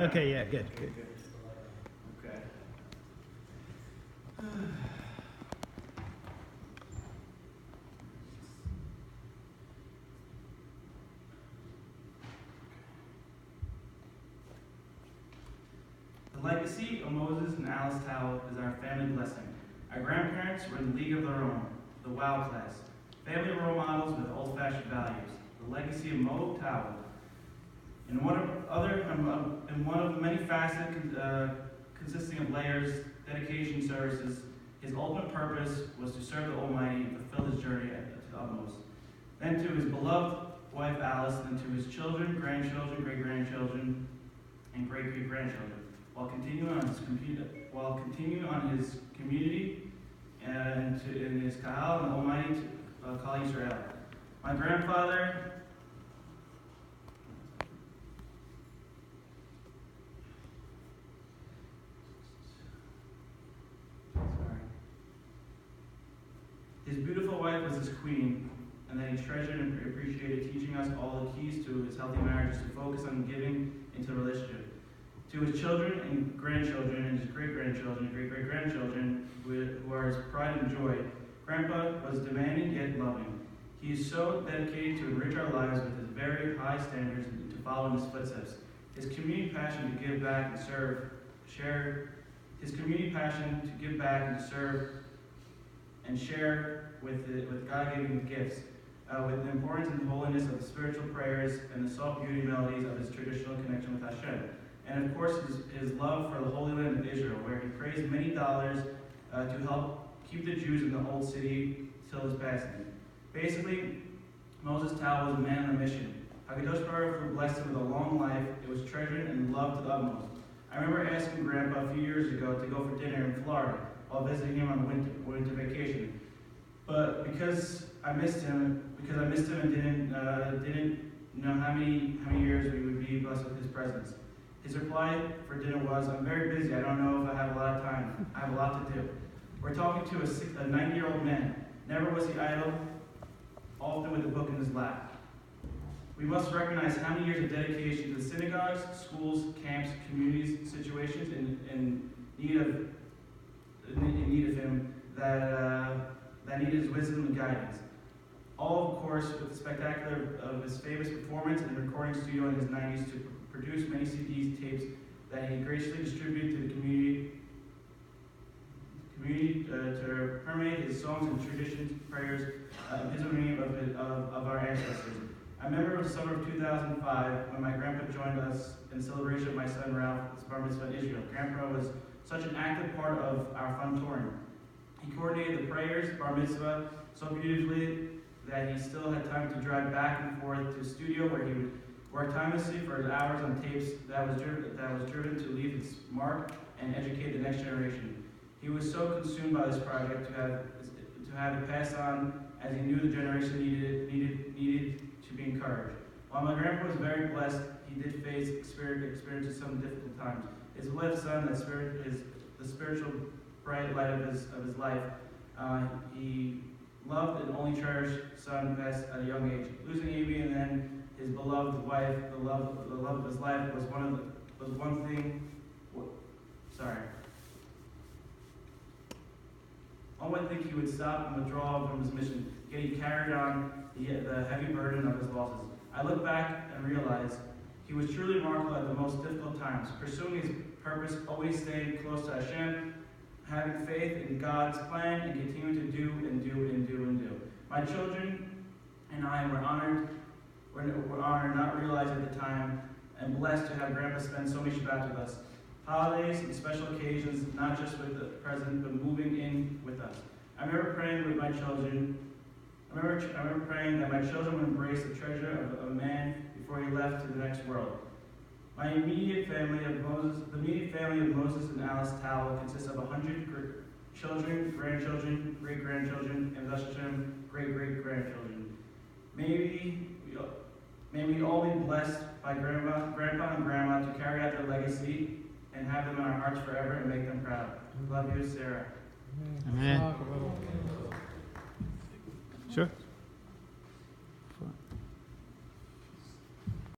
Okay, yeah, good. Okay. The legacy of Moses and Alice Tawil is our family blessing. Our grandparents were in a league of their own, the WOW class, family role models with old-fashioned values. The legacy of Moe Tawil. In one of the many facets consisting of layers, dedication services, his ultimate purpose was to serve the Almighty and fulfill his journey to the utmost. Then to his beloved wife Alice, and to his children, grandchildren, great-grandchildren, and great-great-grandchildren, while continuing on his community and in his Kahal and the Almighty Kal Yisrael. My grandfather. His beautiful wife was his queen, and that he treasured and appreciated, teaching us all the keys to his healthy marriages to focus on giving into relationship. To his children and grandchildren, and his great-grandchildren and great-great-grandchildren, who are his pride and joy, Grandpa was demanding yet loving. He is so dedicated to enrich our lives with his very high standards and to follow in his footsteps. His community passion to give back and serve, and share with God-given gifts, with the importance and holiness of the spiritual prayers and the soft beauty melodies of his traditional connection with Hashem. And of course, his love for the Holy Land of Israel, where he praised many dollars to help keep the Jews in the old city till his passing. Basically, Moses Tawil was a man on a mission. HaKadosh Baruch Hu blessed him with a long life. It was treasured and loved to the utmost. I remember asking Grandpa a few years ago to go for dinner in Florida while visiting him on winter vacation. But because I missed him and didn't know how many years we would be blessed with his presence. His reply for dinner was, "I'm very busy. I don't know if I have a lot of time. I have a lot to do." We're talking to a 90-year-old man. Never was he idle, often with a book in his lap. We must recognize how many years of dedication to the synagogues, schools, camps, communities, situations in need of him that needed his wisdom and guidance. All, of course, with the spectacular of his famous performance in the recording studio in his 90s to produce many CDs, tapes that he graciously distributed to the community to permeate his songs and traditions, prayers, in his name of our ancestors. I remember it was summer of 2005 when my grandpa joined us in celebration of my son Ralph's bar mitzvah in Israel. Grandpa was such an active part of our fun touring. He coordinated the prayers, bar mitzvah, so beautifully that he still had time to drive back and forth to the studio where he would work tirelessly for hours on tapes that was driven to leave its mark and educate the next generation. He was so consumed by this project to have it passed on, as he knew the generation needed to be encouraged. While my grandpa was very blessed, he did experience some difficult times. His beloved son, the spiritual bright light of his life, he loved and only cherished son passed at a young age. Losing Amy and then his beloved wife, the love of his life, was one thing. I wouldn't think he would stop and withdraw from his mission, yet he carried on the heavy burden of his losses. I look back and realize he was truly remarkable at the most difficult times, pursuing his purpose, always staying close to Hashem, having faith in God's plan, and continuing to do. My children and I were honored, not realized at the time, and blessed to have Grandpa spend so many Shabbats with us. Holidays and special occasions, not just with the present, but moving in with us. I remember praying with my children. I remember praying that my children would embrace the treasure of a man before he left to the next world. The immediate family of Moses and Alice Tawil consists of 100 children, grandchildren, great-grandchildren, and thus great-great-grandchildren. May we all be blessed by Grandpa and Grandma to carry out their legacy and have them in our hearts forever and make them proud. Love you, Sarah. Amen.